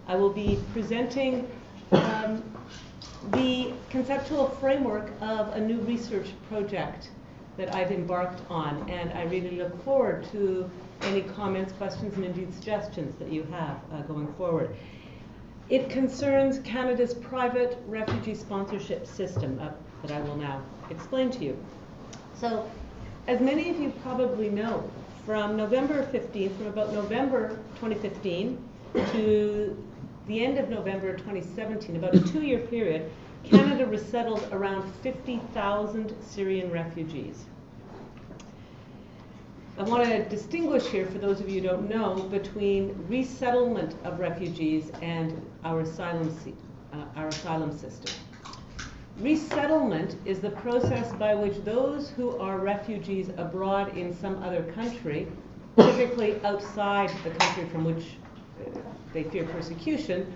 I will be presenting the conceptual framework of a new research project that I've embarked on, and I really look forward to any comments, questions, and indeed suggestions that you have going forward. It concerns Canada's private refugee sponsorship system that I will now explain to you. So, as many of you probably know, from November 15th, from about November 2015 to the end of November 2017, about a 2-year period, Canada resettled around 50,000 Syrian refugees. I want to distinguish here, for those of you who don't know, between resettlement of refugees and our asylum system. Resettlement is the process by which those who are refugees abroad in some other country, typically outside the country from which they fear persecution,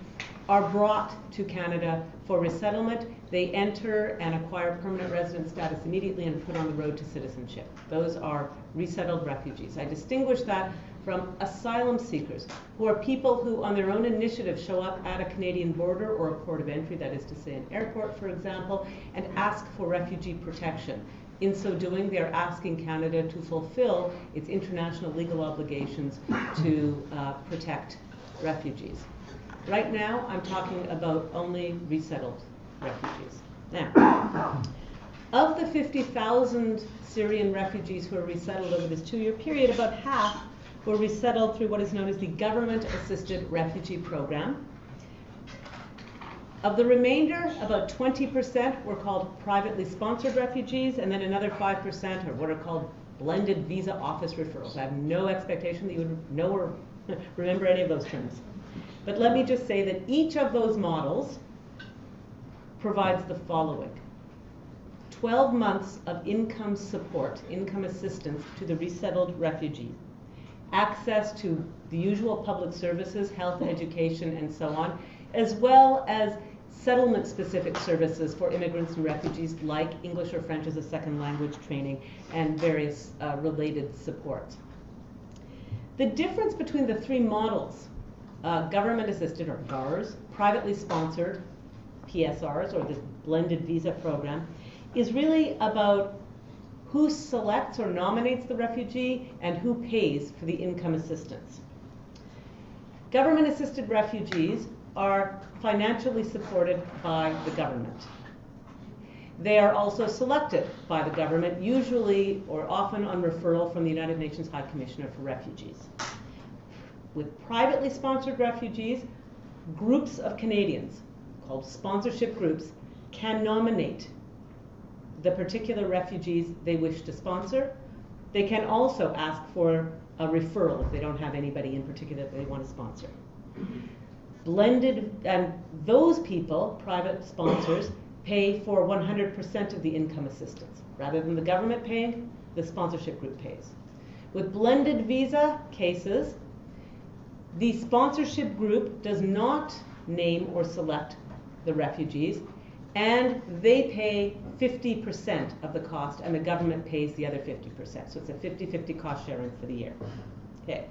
are brought to Canada for resettlement. They enter and acquire permanent resident status immediately and put on the road to citizenship. Those are resettled refugees. I distinguish that from asylum seekers, who are people who on their own initiative show up at a Canadian border or a port of entry, that is to say an airport, for example, and ask for refugee protection. In so doing, they are asking Canada to fulfill its international legal obligations to protect refugees. Right now, I'm talking about only resettled refugees. Now, of the 50,000 Syrian refugees who are resettled over this 2-year period, about half were resettled through what is known as the Government-Assisted Refugee Program. Of the remainder, about 20% were called privately sponsored refugees, and then another 5% are what are called blended visa office referrals. I have no expectation that you would know or remember any of those terms. But let me just say that each of those models provides the following: 12 months of income support, income assistance to the resettled refugee, access to the usual public services, health, education, and so on, as well as settlement-specific services for immigrants and refugees like English or French as a second language training and various related supports. The difference between the three models, government-assisted or GARs, privately sponsored PSRs or this blended visa program, is really about who selects or nominates the refugee and who pays for the income assistance. Government-assisted refugees are financially supported by the government. They are also selected by the government, usually or often on referral from the United Nations High Commissioner for Refugees. With privately sponsored refugees, groups of Canadians, called sponsorship groups, can nominate the particular refugees they wish to sponsor. They can also ask for a referral if they don't have anybody in particular that they want to sponsor. Blended, and those people, private sponsors, pay for 100% of the income assistance. Rather than the government paying, the sponsorship group pays. With blended visa cases, the sponsorship group does not name or select the refugees, and they pay 50% of the cost, and the government pays the other 50%. So it's a 50-50 cost sharing for the year. Okay.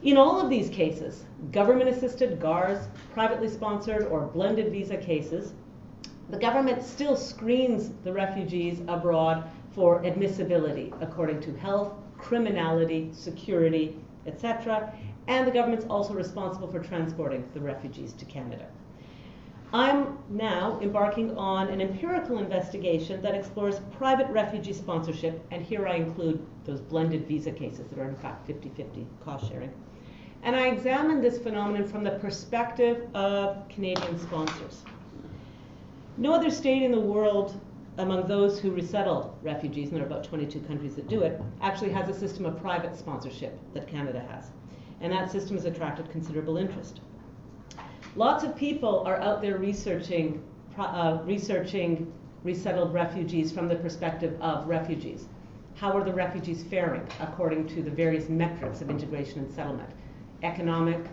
In all of these cases, government-assisted GARs, privately sponsored or blended visa cases, the government still screens the refugees abroad for admissibility according to health, criminality, security, etc. And the government's also responsible for transporting the refugees to Canada. I'm now embarking on an empirical investigation that explores private refugee sponsorship, and here I include those blended visa cases that are in fact 50-50 cost sharing. And I examine this phenomenon from the perspective of Canadian sponsors. No other state in the world among those who resettle refugees, and there are about 22 countries that do it, actually has a system of private sponsorship that Canada has. And that system has attracted considerable interest. Lots of people are out there researching resettled refugees from the perspective of refugees. How are the refugees faring according to the various metrics of integration and settlement? Economic,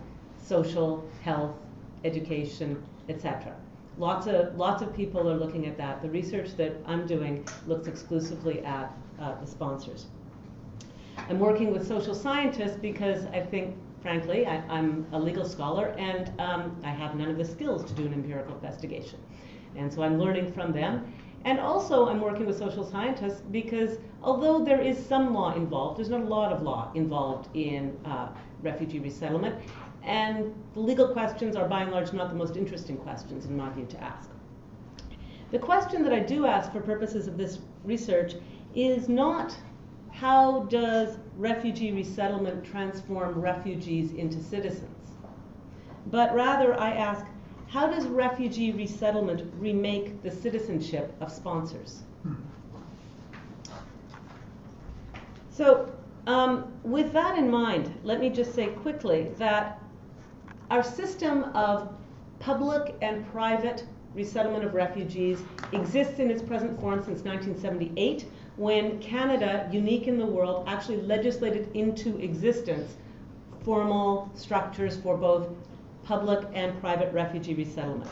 social, health, education, etc. Lots of people are looking at that. The research that I'm doing looks exclusively at the sponsors. I'm working with social scientists because I think frankly, I'm a legal scholar, and I have none of the skills to do an empirical investigation. And so I'm learning from them. And also I'm working with social scientists because although there is some law involved, there's not a lot of law involved in refugee resettlement. And the legal questions are by and large not the most interesting questions in my view to ask. The question that I do ask for purposes of this research is not how does refugee resettlement transform refugees into citizens, but rather I ask, how does refugee resettlement remake the citizenship of sponsors? So with that in mind, let me just say quickly that our system of public and private resettlement of refugees exists in its present form since 1978, when Canada, unique in the world, actually legislated into existence formal structures for both public and private refugee resettlement.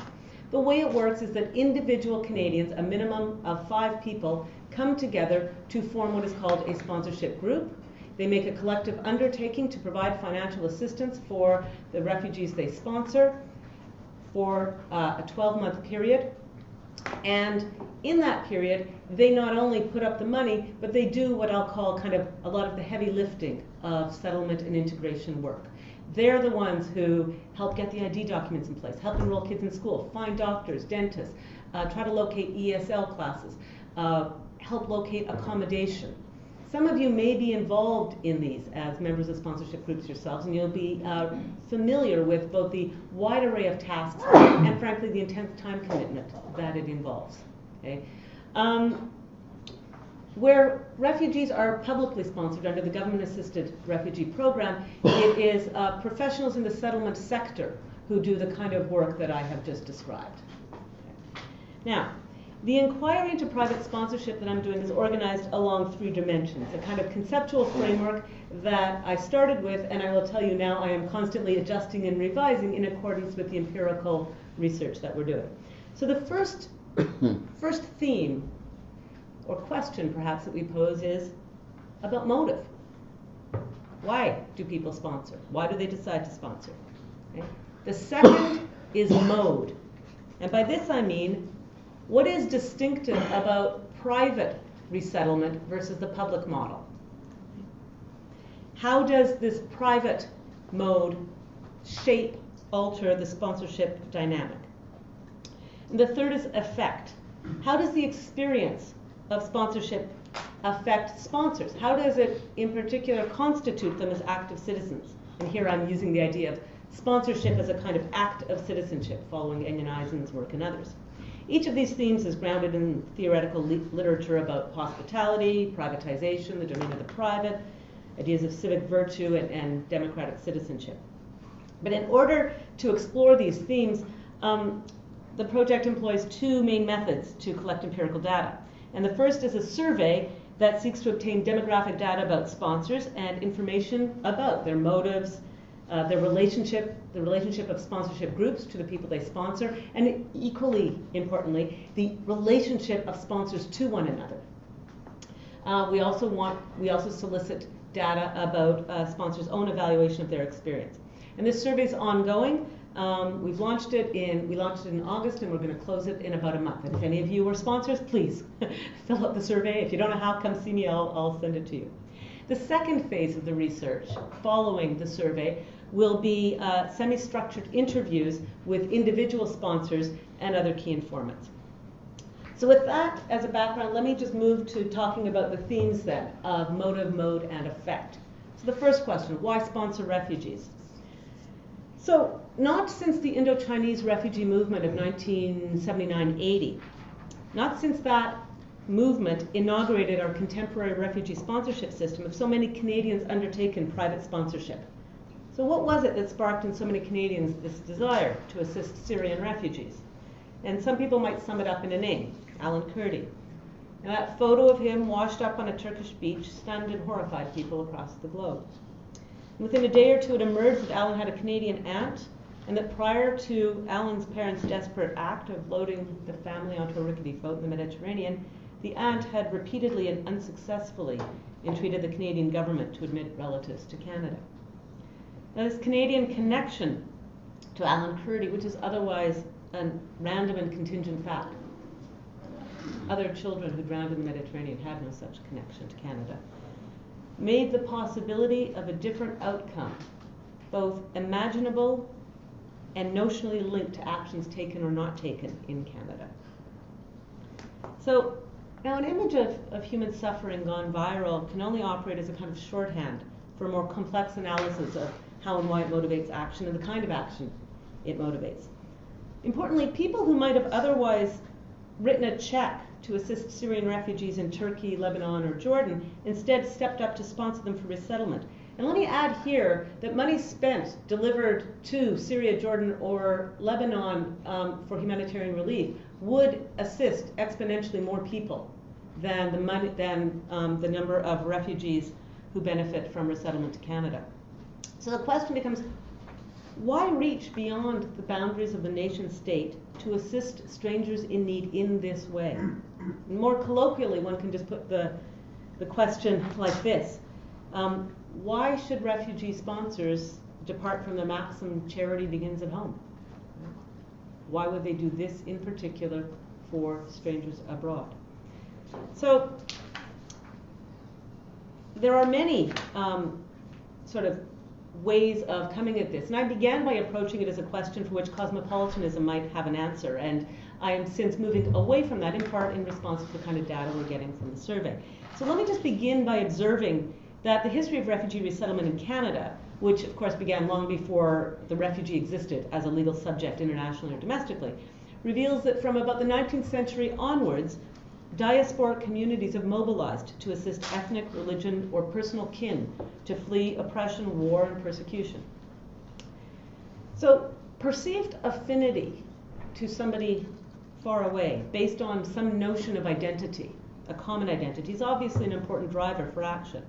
The way it works is that individual Canadians, a minimum of 5 people, come together to form what is called a sponsorship group. They make a collective undertaking to provide financial assistance for the refugees they sponsor for a 12-month period. And in that period, they not only put up the money, but they do what I'll call kind of a lot of the heavy lifting of settlement and integration work. They're the ones who help get the ID documents in place, help enroll kids in school, find doctors, dentists, try to locate ESL classes, help locate accommodation. Some of you may be involved in these as members of sponsorship groups yourselves, and you'll be familiar with both the wide array of tasks and, frankly, the intense time commitment that it involves. Okay? Where refugees are publicly sponsored under the government-assisted refugee program, it is professionals in the settlement sector who do the kind of work that I have just described. Okay. Now, the inquiry into private sponsorship that I'm doing is organized along 3 dimensions, a kind of conceptual framework that I started with, and I will tell you now I am constantly adjusting and revising in accordance with the empirical research that we're doing. So the first theme, or question perhaps, that we pose is about motive. Why do people sponsor? Why do they decide to sponsor? Okay. The second is mode. And by this I mean, what is distinctive about private resettlement versus the public model? How does this private mode shape, alter the sponsorship dynamic? And the third is effect. How does the experience of sponsorship affect sponsors? How does it, in particular, constitute them as active citizens? And here I'm using the idea of sponsorship as a kind of act of citizenship, following Engen Eisen's work and others. Each of these themes is grounded in theoretical literature about hospitality, privatization, the domain of the private, ideas of civic virtue and democratic citizenship. But in order to explore these themes, the project employs 2 main methods to collect empirical data. And the first is a survey that seeks to obtain demographic data about sponsors and information about their motives, the relationship of sponsorship groups to the people they sponsor, and equally importantly, the relationship of sponsors to one another. We also solicit data about sponsors' own evaluation of their experience. And this survey is ongoing. We launched it in August, and we're going to close it in about a month. And if any of you are sponsors, please fill out the survey. If you don't know how, come see me. I'll send it to you. The second phase of the research, following the survey, will be semi-structured interviews with individual sponsors and other key informants. So with that as a background, let me just move to talking about the themes then of motive, mode, and effect. So the first question, why sponsor refugees? So not since the Indo-Chinese refugee movement of 1979-80, not since that movement inaugurated our contemporary refugee sponsorship system have so many Canadians undertaken private sponsorship. So what was it that sparked in so many Canadians this desire to assist Syrian refugees? And some people might sum it up in a name, Alan Kurdi. And that photo of him washed up on a Turkish beach stunned and horrified people across the globe. And within a day or two, it emerged that Alan had a Canadian aunt, and that prior to Alan's parents' desperate act of loading the family onto a rickety boat in the Mediterranean, the aunt had repeatedly and unsuccessfully entreated the Canadian government to admit relatives to Canada. Now, this Canadian connection to Alan Kurdi, which is otherwise a random and contingent fact. Other children who drowned in the Mediterranean had no such connection to Canada. Made the possibility of a different outcome both imaginable and notionally linked to actions taken or not taken in Canada. So now an image of human suffering gone viral can only operate as a kind of shorthand for a more complex analysis of how and why it motivates action and the kind of action it motivates. Importantly, people who might have otherwise written a check to assist Syrian refugees in Turkey, Lebanon, or Jordan instead stepped up to sponsor them for resettlement. And let me add here that money spent delivered to Syria, Jordan, or Lebanon for humanitarian relief would assist exponentially more people than the number of refugees who benefit from resettlement to Canada. So the question becomes, why reach beyond the boundaries of the nation state to assist strangers in need in this way? More colloquially, one can just put the question like this. Why should refugee sponsors depart from the maxim charity begins at home? Why would they do this in particular for strangers abroad? So there are many sort of ways of coming at this. And I began by approaching it as a question for which cosmopolitanism might have an answer. And I am since moving away from that, in part in response to the kind of data we're getting from the survey. So let me just begin by observing that the history of refugee resettlement in Canada, which of course began long before the refugee existed as a legal subject internationally or domestically, reveals that from about the 19th century onwards, diasporic communities have mobilized to assist ethnic, religion, or personal kin to flee oppression, war, and persecution. So perceived affinity to somebody far away based on some notion of identity, a common identity, is obviously an important driver for action.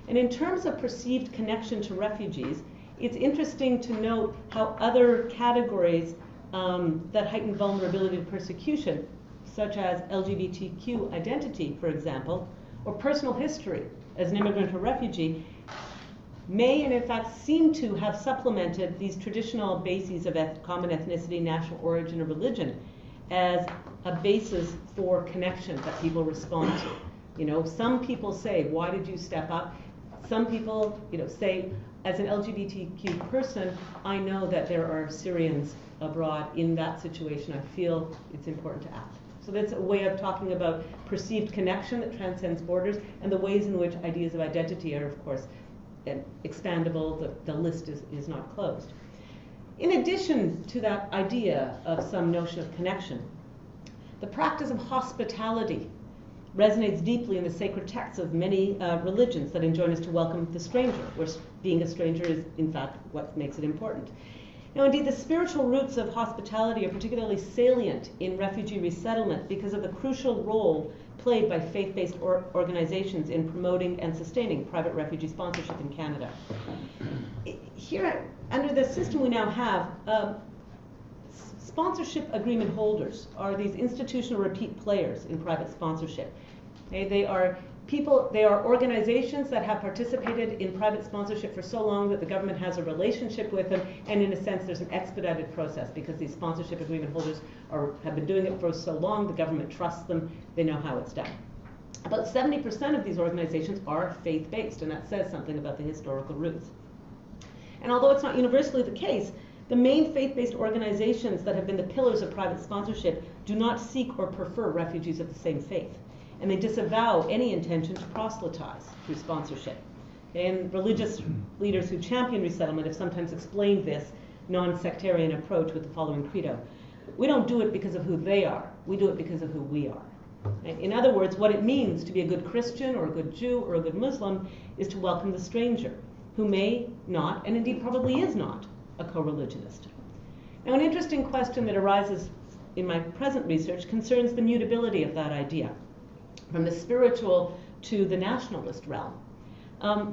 And in terms of perceived connection to refugees, it's interesting to note how other categories that heighten vulnerability to persecution, such as LGBTQ identity, for example, or personal history as an immigrant or refugee, may and in fact seem to have supplemented these traditional bases of common ethnicity, national origin, or religion as a basis for connection that people respond to. You know, some people say, why did you step up? Some people, say, as an LGBTQ person, I know that there are Syrians abroad in that situation. I feel it's important to act. So that's a way of talking about perceived connection that transcends borders and the ways in which ideas of identity are, of course, expandable. The list is not closed. In addition to that idea of some notion of connection, the practice of hospitality resonates deeply in the sacred texts of many religions that enjoin us to welcome the stranger, where being a stranger is, in fact, what makes it important. Now, indeed, the spiritual roots of hospitality are particularly salient in refugee resettlement because of the crucial role played by faith-based organizations in promoting and sustaining private refugee sponsorship in Canada. Here, under the system we now have, sponsorship agreement holders are these institutional repeat players in private sponsorship. Okay? They are organizations that have participated in private sponsorship for so long that the government has a relationship with them, and in a sense there's an expedited process because these sponsorship agreement holders have been doing it for so long, the government trusts them, they know how it's done. About 70% of these organizations are faith-based, and that says something about the historical roots. And although it's not universally the case, the main faith-based organizations that have been the pillars of private sponsorship do not seek or prefer refugees of the same faith, and they disavow any intention to proselytize through sponsorship. And religious leaders who champion resettlement have sometimes explained this non-sectarian approach with the following credo: we don't do it because of who they are, we do it because of who we are. In other words, what it means to be a good Christian or a good Jew or a good Muslim is to welcome the stranger, who may not, and indeed probably is not, a co-religionist. Now, an interesting question that arises in my present research concerns the mutability of that idea, from the spiritual to the nationalist realm.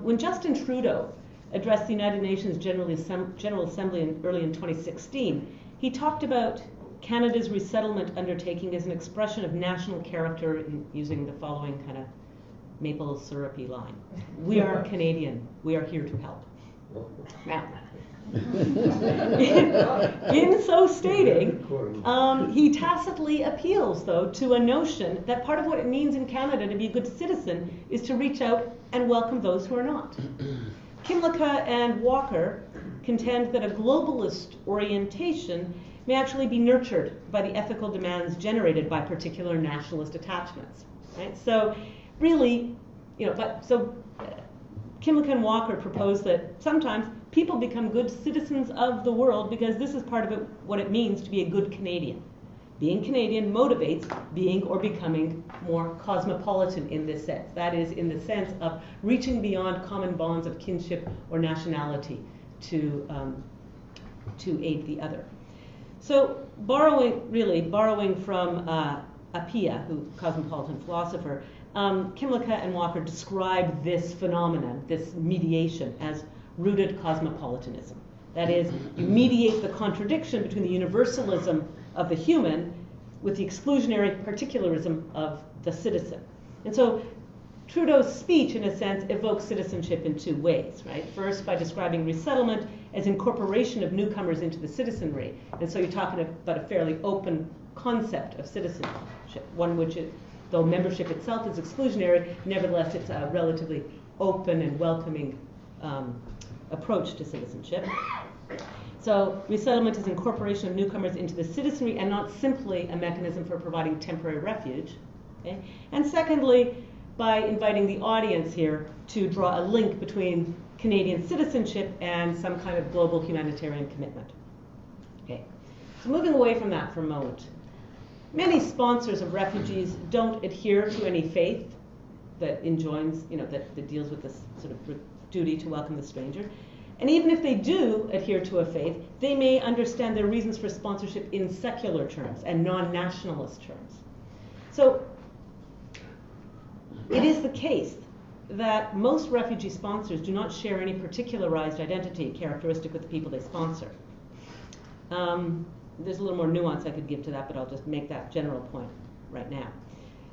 When Justin Trudeau addressed the United Nations General Assembly early in 2016, he talked about Canada's resettlement undertaking as an expression of national character, using the following kind of maple syrupy line: we are Canadian, we are here to help. Now, in so stating, he tacitly appeals, though, to a notion that part of what it means in Canada to be a good citizen is to reach out and welcome those who are not. Kimlicka and Walker contend that a globalist orientation may actually be nurtured by the ethical demands generated by particular nationalist attachments. Right? So, really, Kimlicka and Walker propose that sometimes people become good citizens of the world because this is part of it, what it means to be a good Canadian. Being Canadian motivates being or becoming more cosmopolitan in this sense. That is, in the sense of reaching beyond common bonds of kinship or nationality to aid the other. So borrowing from Appiah, who cosmopolitan philosopher, Kimlicka and Walker describe this phenomenon, this mediation, as rooted cosmopolitanism. That is, you mediate the contradiction between the universalism of the human with the exclusionary particularism of the citizen. And so Trudeau's speech, in a sense, evokes citizenship in two ways, right? First, by describing resettlement as incorporation of newcomers into the citizenry. And so you're talking about a fairly open concept of citizenship, one which, though membership itself is exclusionary, nevertheless it's a relatively open and welcoming approach to citizenship. So resettlement is incorporation of newcomers into the citizenry and not simply a mechanism for providing temporary refuge. Okay? And secondly, by inviting the audience here to draw a link between Canadian citizenship and some kind of global humanitarian commitment. Okay. So moving away from that for a moment. Many sponsors of refugees don't adhere to any faith that enjoins, that deals with this sort of duty to welcome the stranger. And even if they do adhere to a faith, they may understand their reasons for sponsorship in secular terms and non-nationalist terms. So it is the case that most refugee sponsors do not share any particularized identity characteristic with the people they sponsor. There's a little more nuance I could give to that, but I'll just make that general point right now.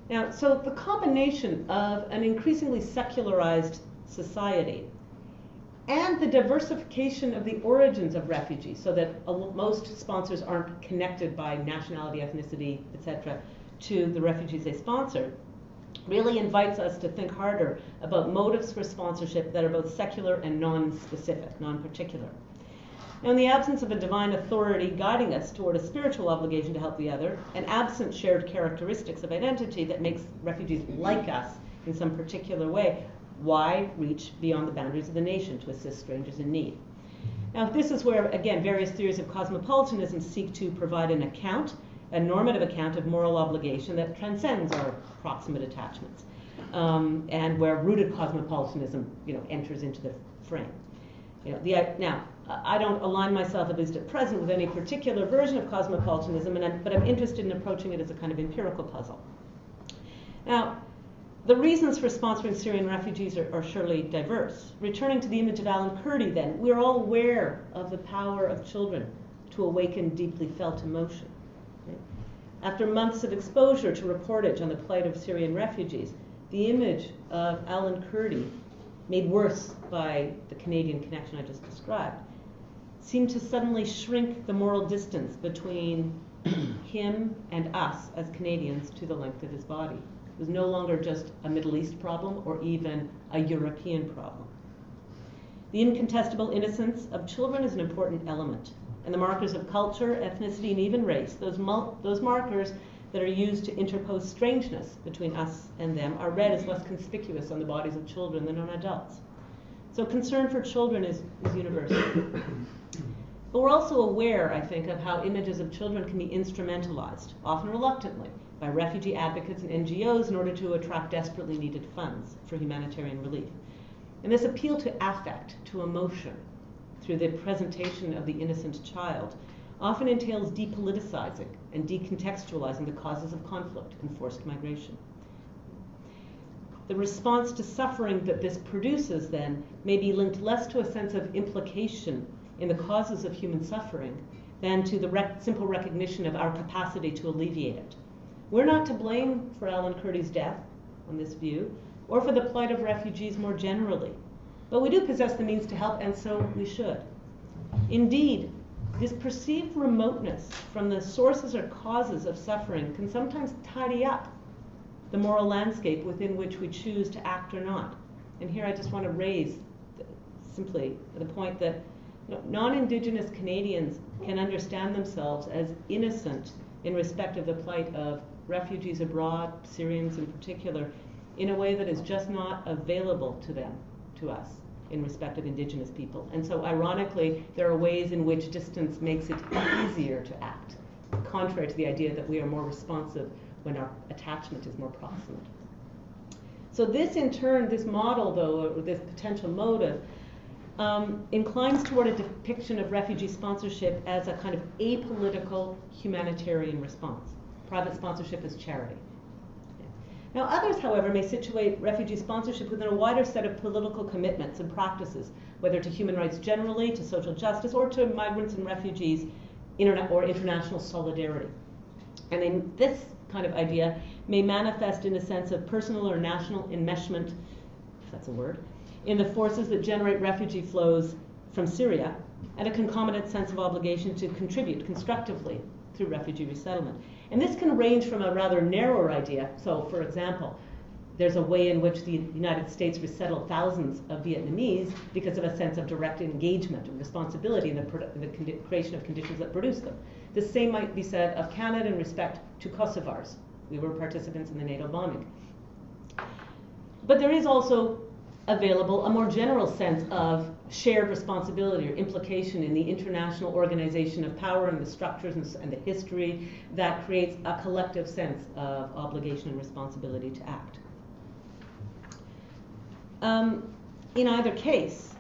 Now, so the combination of an increasingly secularized society and the diversification of the origins of refugees, so that most sponsors aren't connected by nationality, ethnicity, etc., to the refugees they sponsor, really invites us to think harder about motives for sponsorship that are both secular and non-specific, non-particular. Now, in the absence of a divine authority guiding us toward a spiritual obligation to help the other, and absent shared characteristics of identity that makes refugees like us in some particular way, why reach beyond the boundaries of the nation to assist strangers in need? Now, this is where, again, various theories of cosmopolitanism seek to provide an account, a normative account of moral obligation that transcends our proximate attachments, and where rooted cosmopolitanism, enters into the frame. Now, I don't align myself, at least at present, with any particular version of cosmopolitanism, but I'm interested in approaching it as a kind of empirical puzzle. Now, the reasons for sponsoring Syrian refugees are surely diverse. Returning to the image of Alan Kurdi, then, we're all aware of the power of children to awaken deeply felt emotion. Right? After months of exposure to reportage on the plight of Syrian refugees, the image of Alan Kurdi, made worse by the Canadian connection I just described, seemed to suddenly shrink the moral distance between him and us as Canadians to the length of his body. It was no longer just a Middle East problem or even a European problem. The incontestable innocence of children is an important element, and the markers of culture, ethnicity, and even race, those markers that are used to interpose strangeness between us and them, are read as less conspicuous on the bodies of children than on adults. So concern for children is universal. But we're also aware, I think, of how images of children can be instrumentalized, often reluctantly, by refugee advocates and NGOs in order to attract desperately needed funds for humanitarian relief. And this appeal to affect, to emotion, through the presentation of the innocent child, often entails depoliticizing and decontextualizing the causes of conflict and forced migration. The response to suffering that this produces, then, may be linked less to a sense of implication in the causes of human suffering than to the simple recognition of our capacity to alleviate it. We're not to blame for Alan Kurdi's death, on this view, or for the plight of refugees more generally. But we do possess the means to help, and so we should. Indeed, this perceived remoteness from the sources or causes of suffering can sometimes tidy up the moral landscape within which we choose to act or not. And here I just want to raise simply the point that non-Indigenous Canadians can understand themselves as innocent in respect of the plight of refugees abroad, Syrians in particular, in a way that is just not available to them, to us, in respect of Indigenous people. And so ironically, there are ways in which distance makes it easier to act, contrary to the idea that we are more responsive when our attachment is more proximate. So this in turn, this model though, or this potential motive, inclines toward a depiction of refugee sponsorship as a kind of apolitical humanitarian response. Private sponsorship as charity. Now others, however, may situate refugee sponsorship within a wider set of political commitments and practices, whether to human rights generally, to social justice, or to migrants and refugees or international solidarity. And in this kind of idea may manifest in a sense of personal or national enmeshment, if that's a word, in the forces that generate refugee flows from Syria, and a concomitant sense of obligation to contribute constructively through refugee resettlement. And this can range from a rather narrower idea. So, for example, there's a way in which the United States resettled thousands of Vietnamese because of a sense of direct engagement and responsibility in the creation of conditions that produce them. The same might be said of Canada in respect to Kosovars. We were participants in the NATO bombing. But there is also available a more general sense of shared responsibility or implication in the international organization of power and the structures and the history that creates a collective sense of obligation and responsibility to act. In either case,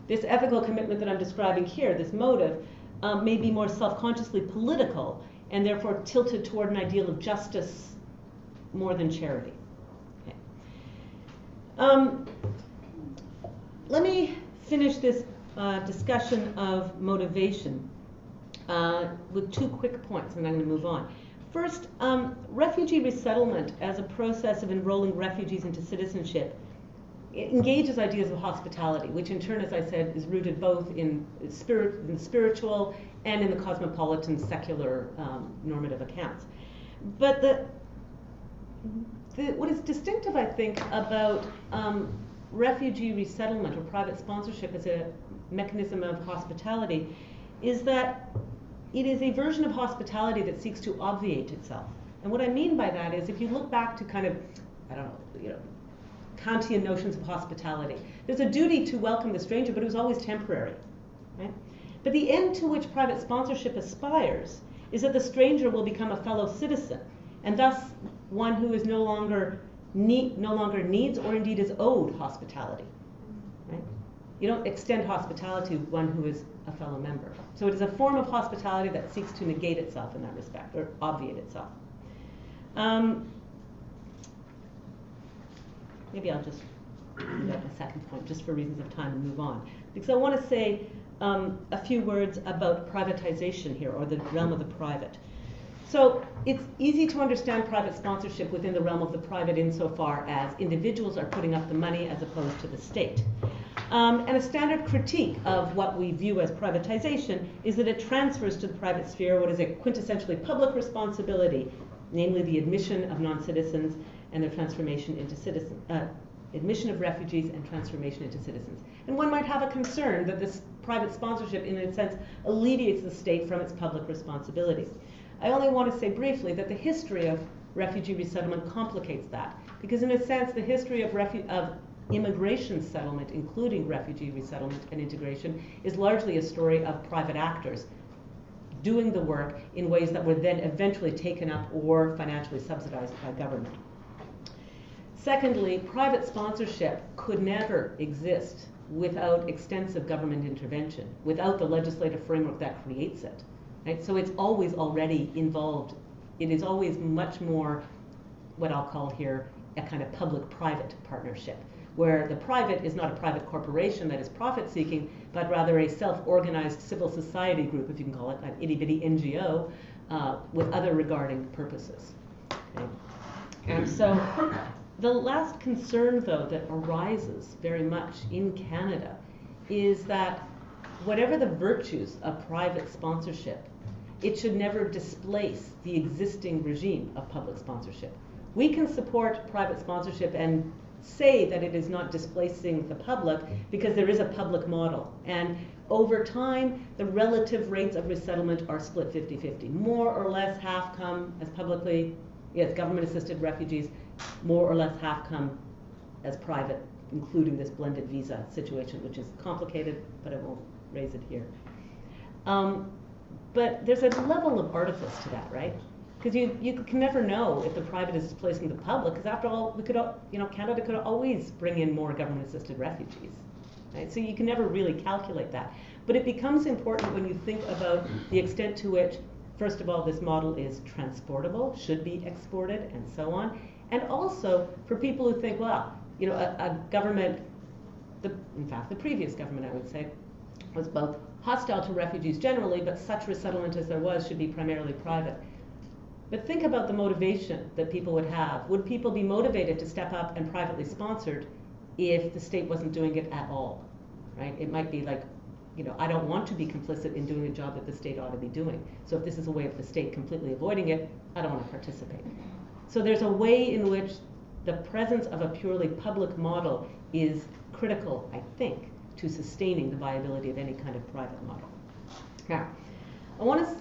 this ethical commitment that I'm describing here, this motive, may be more self-consciously political and therefore tilted toward an ideal of justice more than charity. Let me finish this discussion of motivation with two quick points, and I'm going to move on. First, refugee resettlement as a process of enrolling refugees into citizenship engages ideas of hospitality, which in turn, as I said, is rooted both in the spiritual and in the cosmopolitan secular normative accounts. But what is distinctive, I think, about refugee resettlement or private sponsorship as a mechanism of hospitality is that it is a version of hospitality that seeks to obviate itself. And what I mean by that is if you look back to kind of, Kantian notions of hospitality, there's a duty to welcome the stranger, but it was always temporary, right? But the end to which private sponsorship aspires is that the stranger will become a fellow citizen, and thus one who is no longer needs or indeed is owed hospitality, right? You don't extend hospitality to one who is a fellow member. So it is a form of hospitality that seeks to negate itself in that respect, or obviate itself. Maybe I'll just make a second point, just for reasons of time, and move on. Because I want to say a few words about privatization here, or the realm of the private. So it's easy to understand private sponsorship within the realm of the private insofar as individuals are putting up the money as opposed to the state. And a standard critique of what we view as privatization is that it transfers to the private sphere what is a quintessentially public responsibility, namely the admission of non-citizens and their transformation into citizens, admission of refugees and transformation into citizens. And one might have a concern that this private sponsorship, in a sense, alleviates the state from its public responsibilities. I only want to say briefly that the history of refugee resettlement complicates that, because in a sense, the history of immigration settlement, including refugee resettlement and integration, is largely a story of private actors doing the work in ways that were then eventually taken up or financially subsidized by government. Secondly, private sponsorship could never exist without extensive government intervention, without the legislative framework that creates it. Right? So it's always already involved. It is always much more what I'll call here a kind of public-private partnership, where the private is not a private corporation that is profit-seeking, but rather a self-organized civil society group, if you can call it, an itty-bitty NGO, with other regarding purposes. Okay? And so The last concern, though, that arises very much in Canada is that whatever the virtues of private sponsorship, it should never displace the existing regime of public sponsorship. We can support private sponsorship and say that it is not displacing the public because there is a public model. And over time, the relative rates of resettlement are split 50-50. More or less half come as publicly, yes, government-assisted refugees, more or less half come as private, including this blended visa situation, which is complicated, but I won't raise it here. But there's a level of artifice to that, right? Because you can never know if the private is displacing the public, because after all, we could, Canada could always bring in more government-assisted refugees, right? So you can never really calculate that. But it becomes important when you think about the extent to which, first of all, this model is transportable, should be exported, and so on. And also for people who think, well, a government, in fact, the previous government, I would say, was both hostile to refugees generally, but such resettlement as there was should be primarily private. But think about the motivation that people would have. Would people be motivated to step up and privately sponsored if the state wasn't doing it at all, right? It might be like, I don't want to be complicit in doing a job that the state ought to be doing. So if this is a way of the state completely avoiding it, I don't want to participate. So there's a way in which the presence of a purely public model is critical, I think, to sustaining the viability of any kind of private model. Now, I want to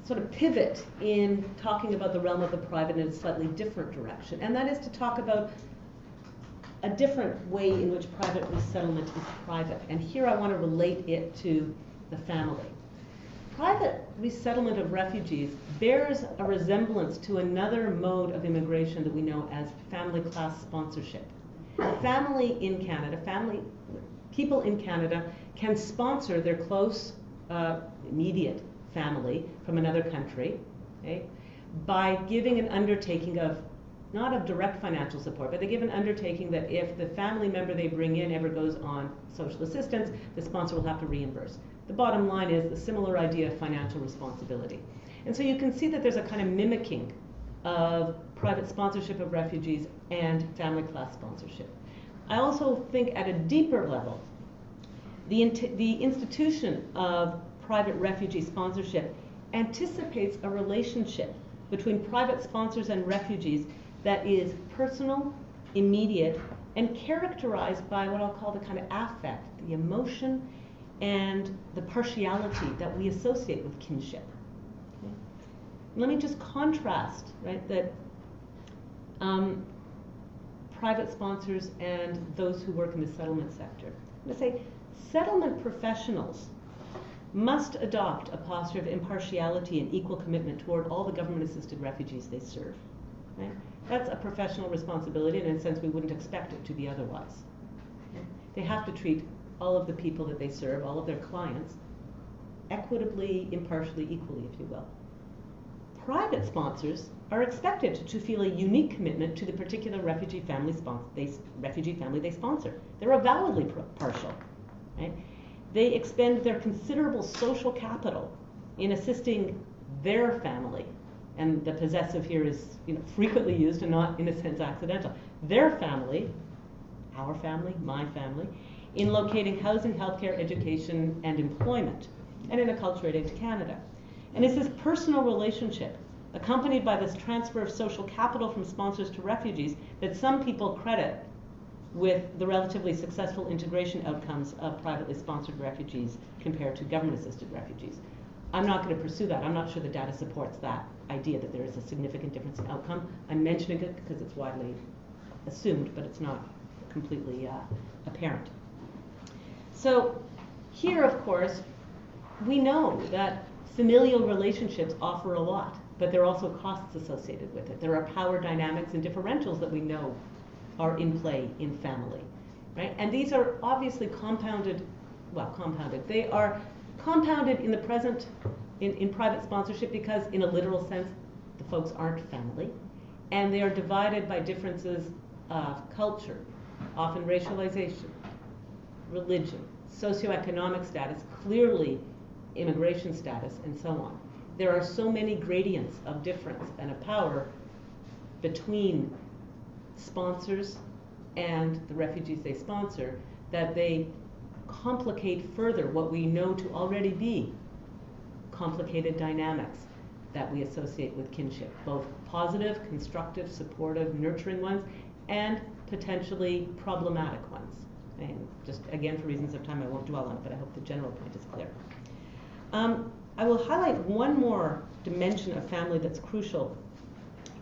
sort of pivot in talking about the realm of the private in a slightly different direction, and that is to talk about a different way in which private resettlement is private. And here I want to relate it to the family. Private resettlement of refugees bears a resemblance to another mode of immigration that we know as family class sponsorship. Family in Canada, people in Canada can sponsor their close, immediate family from another country, okay, by giving an undertaking of, not of direct financial support, but they give an undertaking that if the family member they bring in ever goes on social assistance, the sponsor will have to reimburse. The bottom line is the similar idea of financial responsibility. And so you can see that there's a kind of mimicking of private sponsorship of refugees and family class sponsorship. I also think at a deeper level, the institution of private refugee sponsorship anticipates a relationship between private sponsors and refugees that is personal, immediate, and characterized by what I'll call the kind of affect, the emotion, and the partiality that we associate with kinship. Okay? Let me just contrast, right, that private sponsors and those who work in the settlement sector. I'm going to say settlement professionals must adopt a posture of impartiality and equal commitment toward all the government-assisted refugees they serve. Right? That's a professional responsibility, and in a sense we wouldn't expect it to be otherwise. Okay? They have to treat all of the people that they serve, all of their clients, equitably, impartially, equally, if you will. Private sponsors are expected to feel a unique commitment to the particular refugee family they sponsor. They're avowedly partial. Right? They expend their considerable social capital in assisting their family, and the possessive here is frequently used and not in a sense accidental. Their family, our family, my family, in locating housing, healthcare, education, and employment, and in acculturating to Canada. And it's this personal relationship, accompanied by this transfer of social capital from sponsors to refugees, that some people credit with the relatively successful integration outcomes of privately sponsored refugees compared to government-assisted refugees. I'm not going to pursue that. I'm not sure the data supports that idea that there is a significant difference in outcome. I'm mentioning it because it's widely assumed, but it's not completely apparent. So here, of course, we know that familial relationships offer a lot, but there are also costs associated with it. There are power dynamics and differentials that we know are in play in family, right? And these are obviously compounded. They are compounded in the present in private sponsorship because, in a literal sense, the folks aren't family, and they are divided by differences of culture, often racialization, religion, socioeconomic status, clearly immigration status, and so on. There are so many gradients of difference and of power between sponsors and the refugees they sponsor, that they complicate further what we know to already be complicated dynamics that we associate with kinship, both positive, constructive, supportive, nurturing ones, and potentially problematic ones. And just again, for reasons of time, I won't dwell on it, but I hope the general point is clear. I will highlight one more dimension of family that's crucial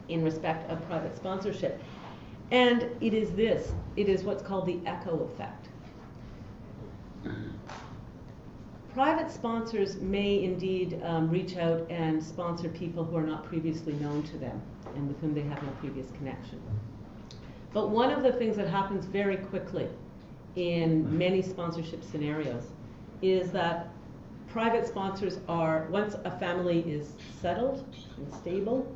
in respect of private sponsorship. And it is this. It is what's called the echo effect. Private sponsors may indeed reach out and sponsor people who are not previously known to them and with whom they have no previous connection. But one of the things that happens very quickly in many sponsorship scenarios is that private sponsors are, once a family is settled and stable,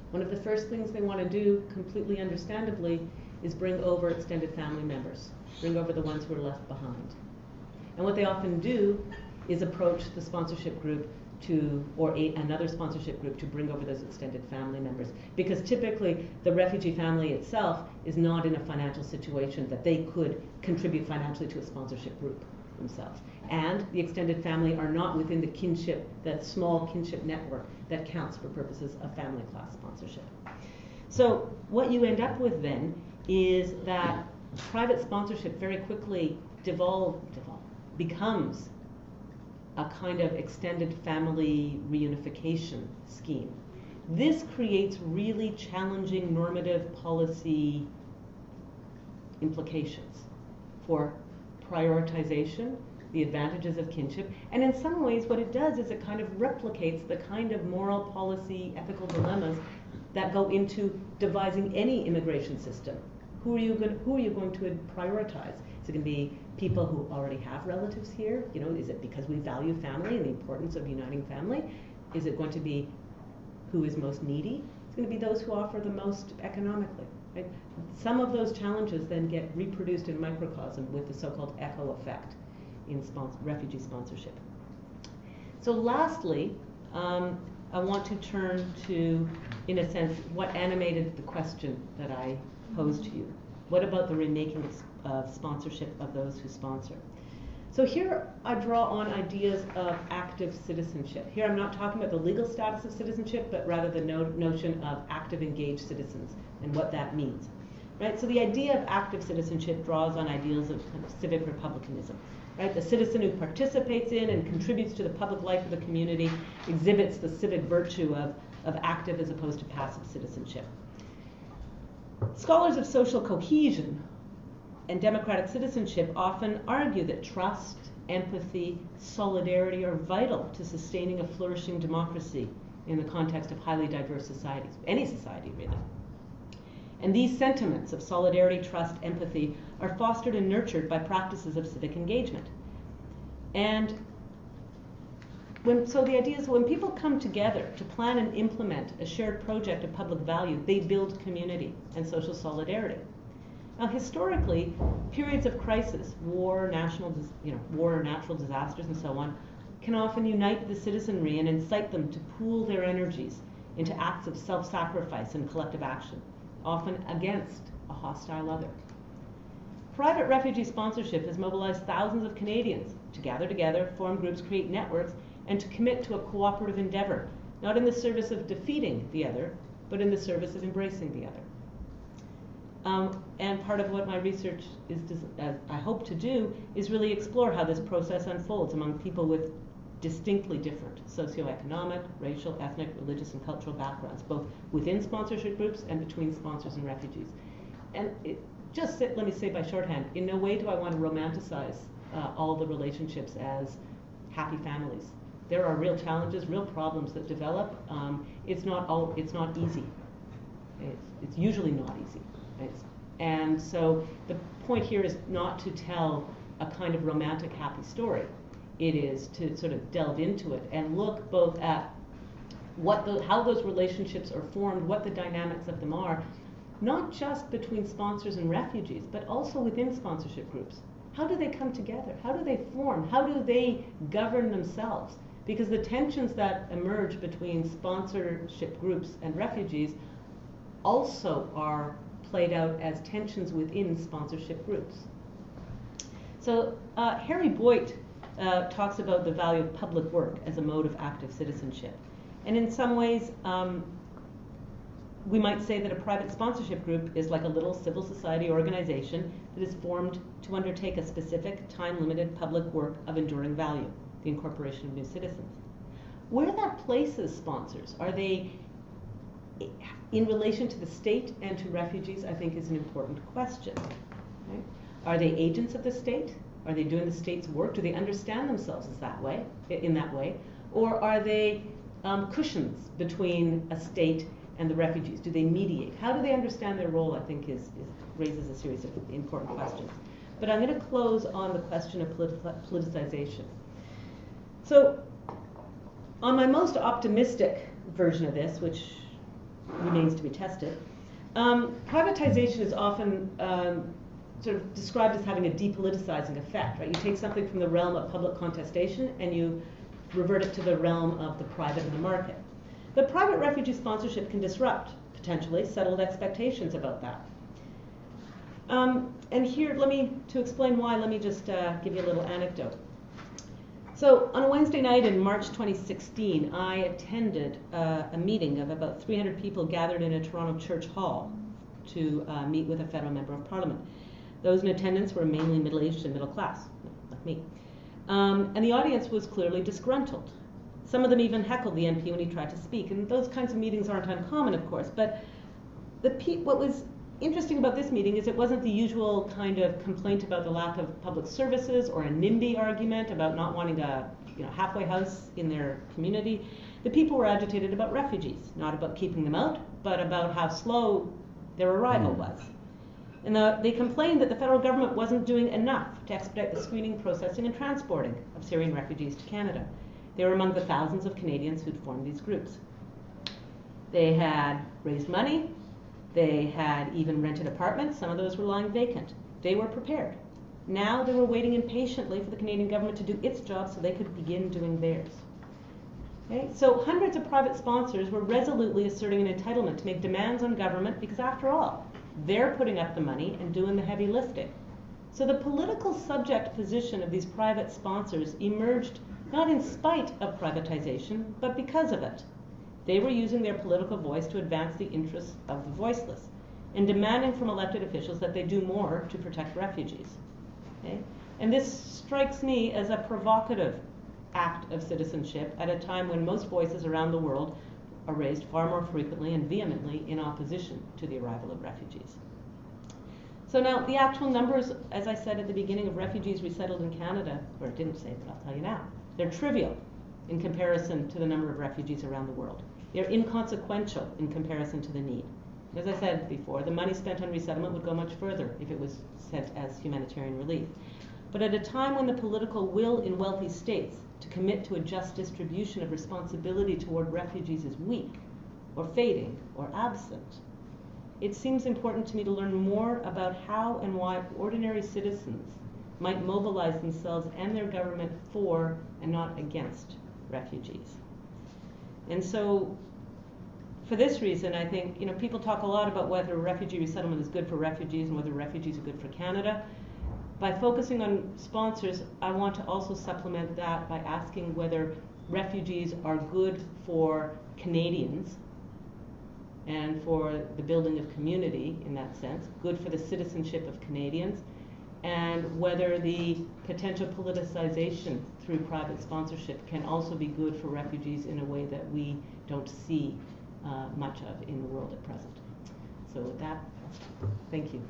one of the first things they want to do, completely understandably, is bring over extended family members, bring over the ones who are left behind. And what they often do is approach the sponsorship group or another sponsorship group to bring over those extended family members. Because typically the refugee family itself is not in a financial situation that they could contribute financially to a sponsorship group themselves. And the extended family are not within the kinship, that small kinship network that counts for purposes of family class sponsorship. So what you end up with then is that private sponsorship very quickly becomes a kind of extended family reunification scheme. This creates really challenging normative policy implications for prioritization, the advantages of kinship, and in some ways what it does is it kind of replicates the kind of moral policy, ethical dilemmas that go into devising any immigration system. Who are you going to prioritize? Is it going to be people who already have relatives here? You know, is it because we value family and the importance of uniting family? Is it going to be who is most needy? It's going to be those who offer the most economically. Right? Some of those challenges then get reproduced in microcosm with the so-called echo effect in refugee sponsorship. So lastly, I want to turn to, in a sense, what animated the question that I posed to you. What about the remaking of sponsorship of those who sponsor? So here I draw on ideas of active citizenship. Here I'm not talking about the legal status of citizenship, but rather the notion of active engaged citizens and what that means. Right? So the idea of active citizenship draws on ideals of kind of civic republicanism. Right? The citizen who participates in and contributes to the public life of the community exhibits the civic virtue of active as opposed to passive citizenship. Scholars of social cohesion and democratic citizenship often argue that trust, empathy, solidarity are vital to sustaining a flourishing democracy in the context of highly diverse societies, any society really. And these sentiments of solidarity, trust, empathy are fostered and nurtured by practices of civic engagement. And so the idea is when people come together to plan and implement a shared project of public value, they build community and social solidarity. Now, historically, periods of crisis, war, war or natural disasters, and so on, can often unite the citizenry and incite them to pool their energies into acts of self-sacrifice and collective action, often against a hostile other. Private refugee sponsorship has mobilized thousands of Canadians to gather together, form groups, create networks, and to commit to a cooperative endeavor, not in the service of defeating the other, but in the service of embracing the other. And part of what my research I hope to do is really explore how this process unfolds among people with distinctly different socioeconomic, racial, ethnic, religious, and cultural backgrounds, both within sponsorship groups and between sponsors and refugees. And let me say by shorthand, in no way do I want to romanticize all the relationships as happy families. There are real challenges, real problems that develop. It's not easy. It's usually not easy. And so the point here is not to tell a kind of romantic happy story. It is to sort of delve into it and look both at how those relationships are formed, what the dynamics of them are, not just between sponsors and refugees, but also within sponsorship groups. How do they come together? How do they form? How do they govern themselves? Because the tensions that emerge between sponsorship groups and refugees also are played out as tensions within sponsorship groups. So Harry Boyd talks about the value of public work as a mode of active citizenship. And in some ways, we might say that a private sponsorship group is like a little civil society organization that is formed to undertake a specific time-limited public work of enduring value, the incorporation of new citizens. Where that places sponsors, are they in relation to the state and to refugees, I think is an important question. Right? Are they agents of the state? Are they doing the state's work? Do they understand themselves as that way, in that way? Or are they cushions between a state and the refugees? Do they mediate? How do they understand their role, I think, raises a series of important questions. But I'm going to close on the question of politicization. So on my most optimistic version of this, which remains to be tested, privatization is often sort of described as having a depoliticizing effect, right? You take something from the realm of public contestation and you revert it to the realm of the private and the market. But private refugee sponsorship can disrupt, potentially, settled expectations about that. And here, to explain why, let me just give you a little anecdote. So on a Wednesday night in March 2016, I attended a meeting of about 300 people gathered in a Toronto church hall to meet with a federal member of parliament. Those in attendance were mainly middle-aged and middle class, like me. And the audience was clearly disgruntled. Some of them even heckled the MP when he tried to speak, and those kinds of meetings aren't uncommon, of course, but what was interesting about this meeting is it wasn't the usual kind of complaint about the lack of public services or a NIMBY argument about not wanting a halfway house in their community. The people were agitated about refugees, not about keeping them out, but about how slow their arrival was. And they complained that the federal government wasn't doing enough to expedite the screening, processing, and transporting of Syrian refugees to Canada. They were among the thousands of Canadians who'd formed these groups. They had raised money. They had even rented apartments. Some of those were lying vacant. They were prepared. Now they were waiting impatiently for the Canadian government to do its job so they could begin doing theirs. Okay? So hundreds of private sponsors were resolutely asserting an entitlement to make demands on government because, after all, they're putting up the money and doing the heavy lifting. So the political subject position of these private sponsors emerged not in spite of privatization, but because of it. They were using their political voice to advance the interests of the voiceless and demanding from elected officials that they do more to protect refugees. Okay? And this strikes me as a provocative act of citizenship at a time when most voices around the world are raised far more frequently and vehemently in opposition to the arrival of refugees. So now the actual numbers, as I said at the beginning, of refugees resettled in Canada, or it didn't say, but I'll tell you now, they're trivial in comparison to the number of refugees around the world. They're inconsequential in comparison to the need. As I said before, the money spent on resettlement would go much further if it was sent as humanitarian relief. But at a time when the political will in wealthy states to commit to a just distribution of responsibility toward refugees is weak, or fading, or absent, it seems important to me to learn more about how and why ordinary citizens might mobilize themselves and their government for and not against refugees. And so, for this reason, I think people talk a lot about whether refugee resettlement is good for refugees and whether refugees are good for Canada. By focusing on sponsors, I want to also supplement that by asking whether refugees are good for Canadians and for the building of community in that sense, good for the citizenship of Canadians, and whether the potential politicization through private sponsorship can also be good for refugees in a way that we don't see much of in the world at present. So with that, thank you.